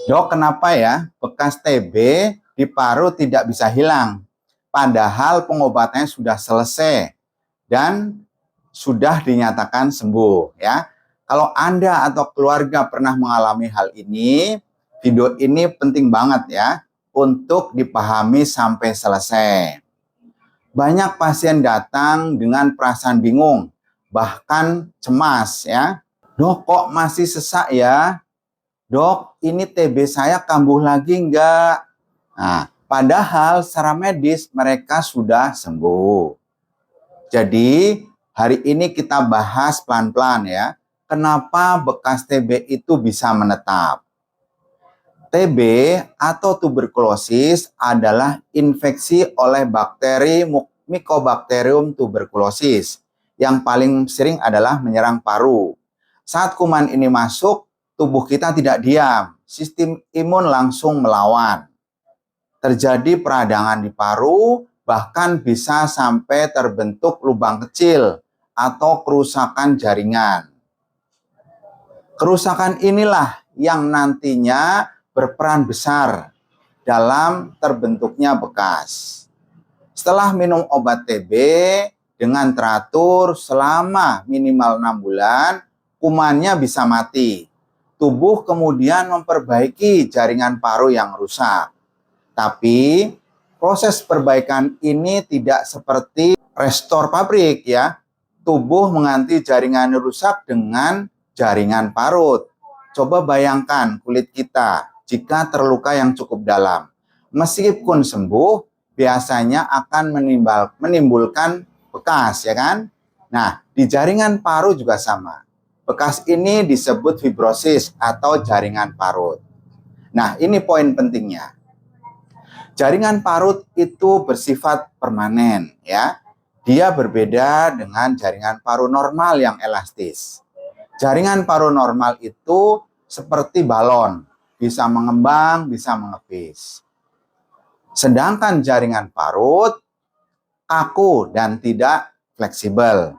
Dok, kenapa ya bekas TB di paru tidak bisa hilang? Padahal pengobatannya sudah selesai dan sudah dinyatakan sembuh ya. Kalau Anda atau keluarga pernah mengalami hal ini, video ini penting banget ya untuk dipahami sampai selesai. Banyak pasien datang dengan perasaan bingung, bahkan cemas ya. Dok, kok masih sesak ya? Dok, ini TB saya kambuh lagi enggak? Nah, padahal secara medis mereka sudah sembuh. Jadi, hari ini kita bahas pelan-pelan ya. Kenapa bekas TB itu bisa menetap? TB atau tuberkulosis adalah infeksi oleh bakteri Mycobacterium tuberculosis. Yang paling sering adalah menyerang paru. Saat kuman ini masuk, tubuh kita tidak diam. Sistem imun langsung melawan. Terjadi peradangan di paru, bahkan bisa sampai terbentuk lubang kecil atau kerusakan jaringan. Kerusakan inilah yang nantinya berperan besar dalam terbentuknya bekas. Setelah minum obat TB dengan teratur selama minimal 6 bulan, kumannya bisa mati. Tubuh kemudian memperbaiki jaringan paru yang rusak. Tapi proses perbaikan ini tidak seperti restore pabrik ya. Tubuh mengganti jaringan rusak dengan jaringan parut. Coba bayangkan kulit kita jika terluka yang cukup dalam. Meskipun sembuh, biasanya akan menimbulkan bekas ya kan. Nah, di jaringan paru juga sama. Bekas ini disebut fibrosis atau jaringan parut. Nah, ini poin pentingnya. Jaringan parut itu bersifat permanen ya. Dia berbeda dengan jaringan paru normal yang elastis. Jaringan paru normal itu seperti balon, bisa mengembang, bisa mengepis. Sedangkan jaringan parut kaku dan tidak fleksibel.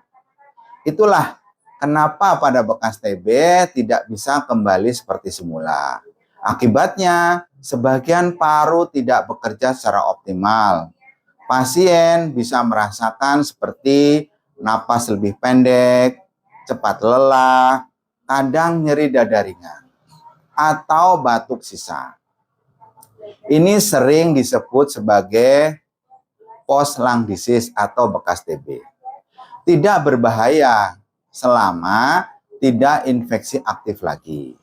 Itulah kenapa pada bekas TB tidak bisa kembali seperti semula. Akibatnya, sebagian paru tidak bekerja secara optimal. Pasien bisa merasakan seperti napas lebih pendek, cepat lelah, kadang nyeri dada ringan, atau batuk sisa. Ini sering disebut sebagai post lung disease atau bekas TB. Tidak berbahaya selama tidak infeksi aktif lagi.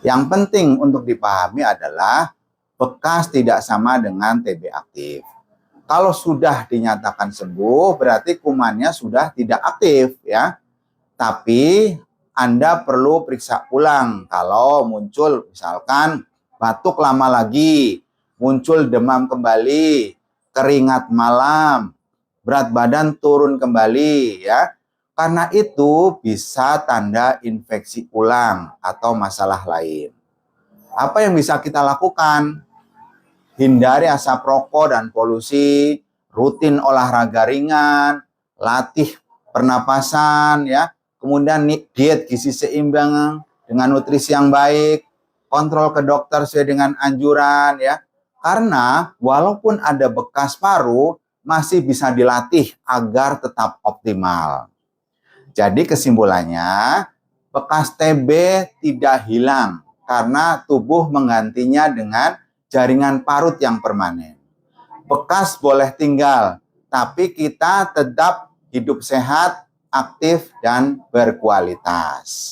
Yang penting untuk dipahami adalah bekas tidak sama dengan TB aktif. Kalau sudah dinyatakan sembuh, berarti kumannya sudah tidak aktif ya. Tapi Anda perlu periksa ulang kalau muncul misalkan batuk lama lagi, muncul demam kembali, keringat malam, berat badan turun kembali ya. Karena itu bisa tanda infeksi ulang atau masalah lain. Apa yang bisa kita lakukan? Hindari asap rokok dan polusi, rutin olahraga ringan, latih pernapasan ya, kemudian diet gizi seimbang dengan nutrisi yang baik, kontrol ke dokter sesuai dengan anjuran ya. Karena walaupun ada bekas paru, masih bisa dilatih agar tetap optimal. Jadi kesimpulannya, bekas TB tidak hilang karena tubuh menggantinya dengan jaringan parut yang permanen. Bekas boleh tinggal, tapi kita tetap hidup sehat, aktif, dan berkualitas.